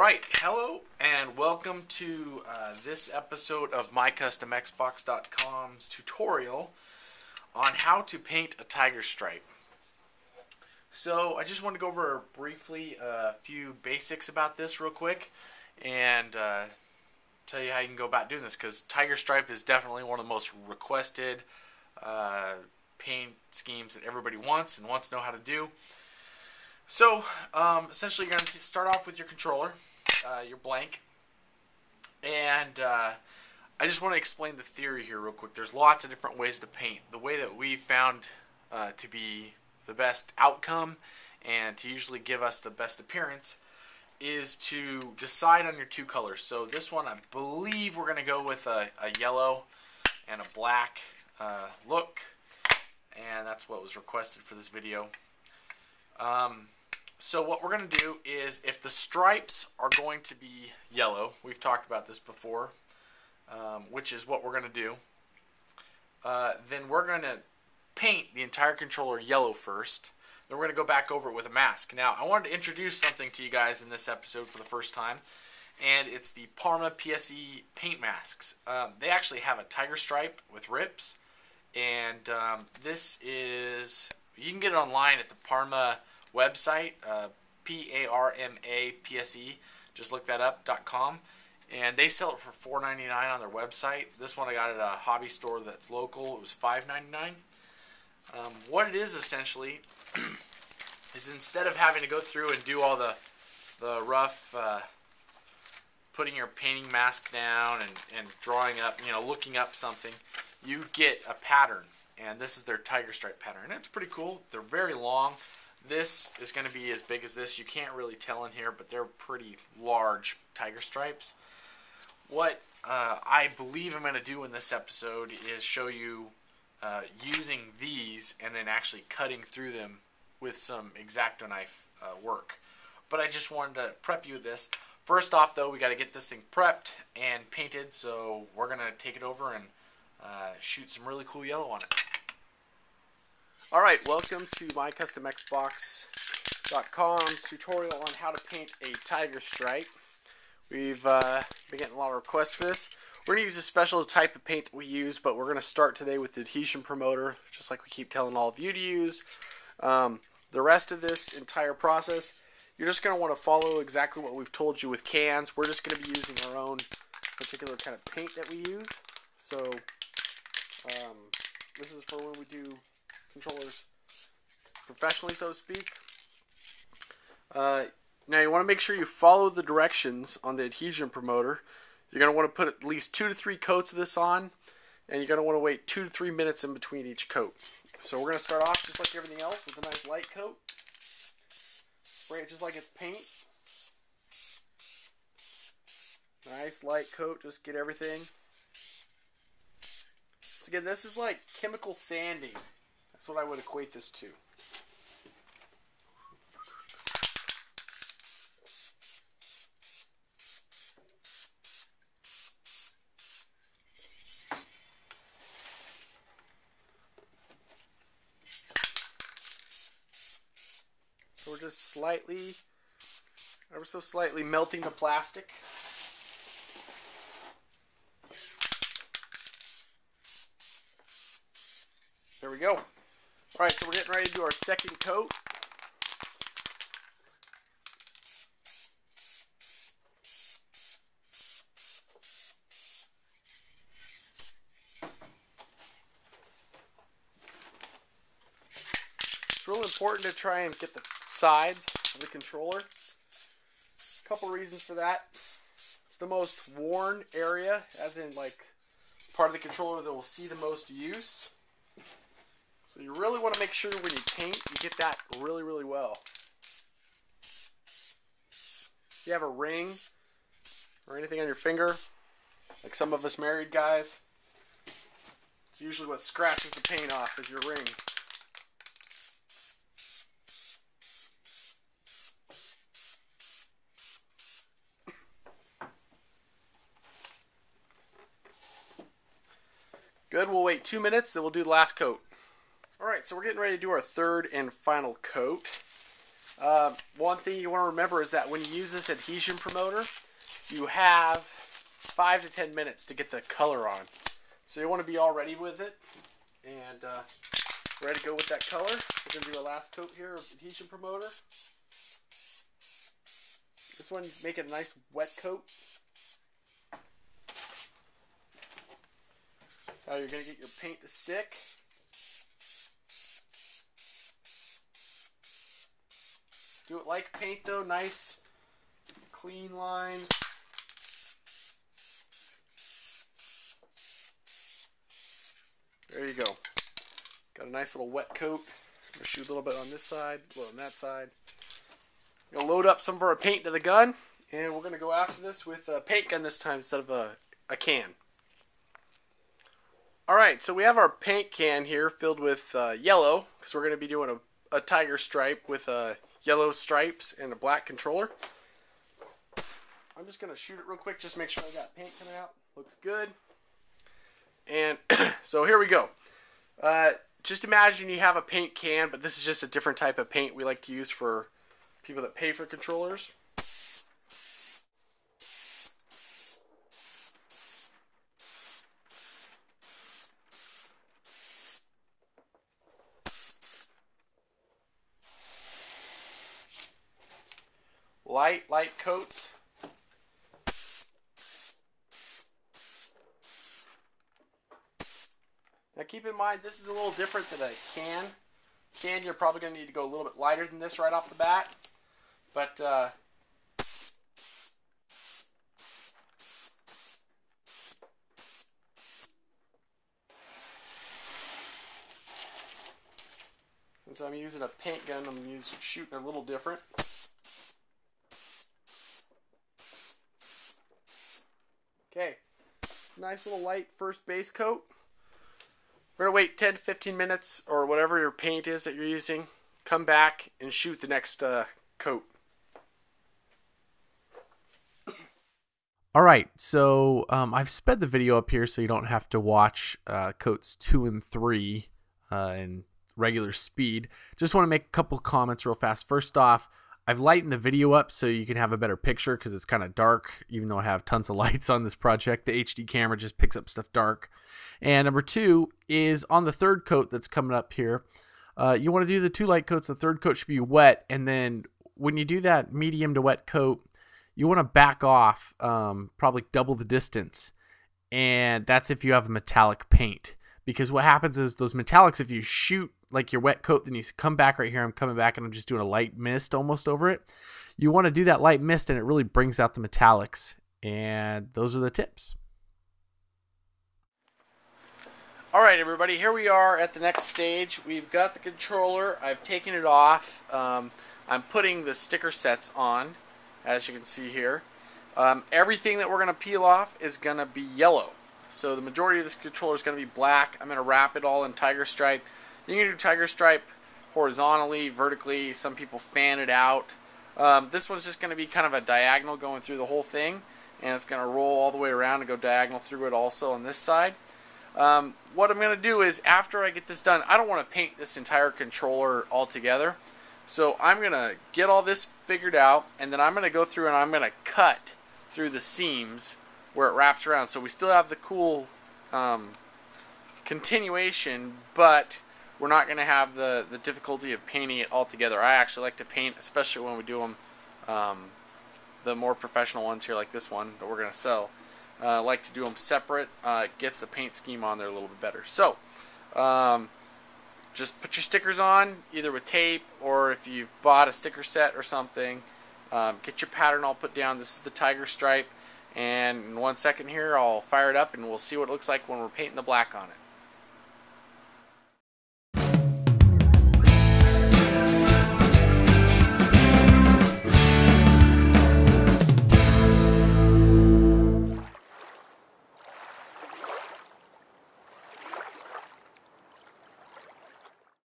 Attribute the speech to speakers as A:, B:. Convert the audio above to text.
A: Alright, hello and welcome to this episode of MyCustomXbox.com's tutorial on how to paint a tiger stripe. So I just want to go over briefly a few basics about this real quick and tell you how you can go about doing this, because tiger stripe is definitely one of the most requested paint schemes that everybody wants and wants to know how to do. So, essentially you're going to start off with your controller, your blank, and I just want to explain the theory here real quick. There's lots of different ways to paint. The way that we found to be the best outcome and to usually give us the best appearance is to decide on your two colors. So this one, I believe we're going to go with a yellow and a black look, and that's what was requested for this video. So what we're going to do is, if the stripes are going to be yellow, we've talked about this before, which is what we're going to do, then we're going to paint the entire controller yellow first. Then we're going to go back over it with a mask. Now, I wanted to introduce something to you guys in this episode for the first time, and it's the Parma PSE paint masks. They actually have a tiger stripe with rips, and this is, you can get it online at the Parma website, PARMAPSE, just look that up, .com, and they sell it for $4.99 on their website. This one I got at a hobby store that's local. It was $5.99. What it is essentially is, instead of having to go through and do all the rough putting your painting mask down and drawing up, looking up something, you get a pattern, and this is their tiger stripe pattern, and it's pretty cool. They're very long. This is going to be as big as this. You can't really tell in here, but they're pretty large tiger stripes. What I believe I'm going to do in this episode is show you using these and then actually cutting through them with some X-Acto knife work. But I just wanted to prep you with this. First off, though, we got to get this thing prepped and painted, so we're going to take it over and shoot some really cool yellow on it. Alright, welcome to MyCustomXbox.com's tutorial on how to paint a tiger stripe. We've been getting a lot of requests for this. We're going to use a special type of paint that we use, but we're going to start today with the adhesion promoter, just like we keep telling all of you to use. The rest of this entire process, you're just going to want to follow exactly what we've told you with cans. We're just going to be using our own particular kind of paint that we use. So, this is for when we do controllers professionally, so to speak. Now you want to make sure you follow the directions on the adhesion promoter. You're going to want to put at least 2 to 3 coats of this on, and you're going to want to wait 2 to 3 minutes in between each coat. So we're going to start off just like everything else with a nice light coat. Spray it just like it's paint. Nice light coat, just get everything. So again, this is like chemical sanding. That's what I would equate this to. So we're just slightly, ever so slightly melting the plastic. There we go. Alright, so we're getting ready to do our second coat. It's really important to try and get the sides of the controller. A couple reasons for that. It's the most worn area, as in like part of the controller that will see the most use. So you really want to make sure when you paint, you get that really, really well. If you have a ring or anything on your finger, like some of us married guys, it's usually what scratches the paint off is your ring. Good, we'll wait 2 minutes, then we'll do the last coat. Alright, so we're getting ready to do our third and final coat.
B: One thing you want to remember is that when you use this adhesion promoter, you have 5 to 10 minutes to get the color on. So you want to be all ready with it and ready to go with that color. We're going to do a last coat here of adhesion promoter. This one, make it a nice wet coat. That's how you're going to get your paint to stick. Do it like paint though, nice clean lines. There you go. Got a nice little wet coat. I'm going to shoot a little bit on this side, a little on that side. I'm going to load up some of our paint to the gun, and we're going to go after this with a paint gun this time instead of a can. Alright, so we have our paint can here filled with yellow, because we're going to be doing a tiger stripe with yellow stripes and a black controller. I'm just going to shoot it real quick, just make sure I got paint coming out. Looks good. And so here we go. Just imagine you have a paint can, but this is just a different type of paint we like to use for people that pay for controllers. Light coats. Now keep in mind, this is a little different than a can. Can, you're probably going to need to go a little bit lighter than this right off the bat. But since I'm using a paint gun, I'm shooting a little different. Okay, nice little light first base coat. We're going to wait 10 to 15 minutes or whatever your paint is that you're using. Come back and shoot the next coat.
C: Alright, so I've sped the video up here so you don't have to watch coats 2 and 3 in regular speed. Just want to make a couple comments real fast. First off, I've lightened the video up so you can have a better picture because it's kind of dark, even though I have tons of lights on this project. The HD camera just picks up stuff dark. And number 2 is on the third coat that's coming up here. You want to do the 2 light coats. The third coat should be wet, and then when you do that medium to wet coat, you want to back off probably double the distance, and that's if you have a metallic paint. Because what happens is those metallics, if you shoot like your wet coat, then you come back right here. I'm coming back and I'm just doing a light mist almost over it. You want to do that light mist, and it really brings out the metallics. And those are the tips.
B: Alright everybody, here we are at the next stage. We've got the controller. I've taken it off. I'm putting the sticker sets on, as you can see here. Everything that we're going to peel off is going to be yellow. So the majority of this controller is going to be black. I'm going to wrap it all in tiger stripe. You can do tiger stripe horizontally, vertically. Some people fan it out. This one's just going to be kind of a diagonal going through the whole thing, and it's going to roll all the way around and go diagonal through it also on this side. What I'm going to do is, after I get this done, I don't want to paint this entire controller all together. So I'm going to get all this figured out, and then I'm going to go through and I'm going to cut through the seams where it wraps around. So we still have the cool continuation, but we're not going to have the difficulty of painting it all together. I actually like to paint, especially when we do them, the more professional ones here like this one that we're going to sell. I like to do them separate. It gets the paint scheme on there a little bit better. So just put your stickers on, either with tape or if you've bought a sticker set or something. Get your pattern all put down. This is the tiger stripe. And in 1 second here, I'll fire it up and we'll see what it looks like when we're painting the black on it.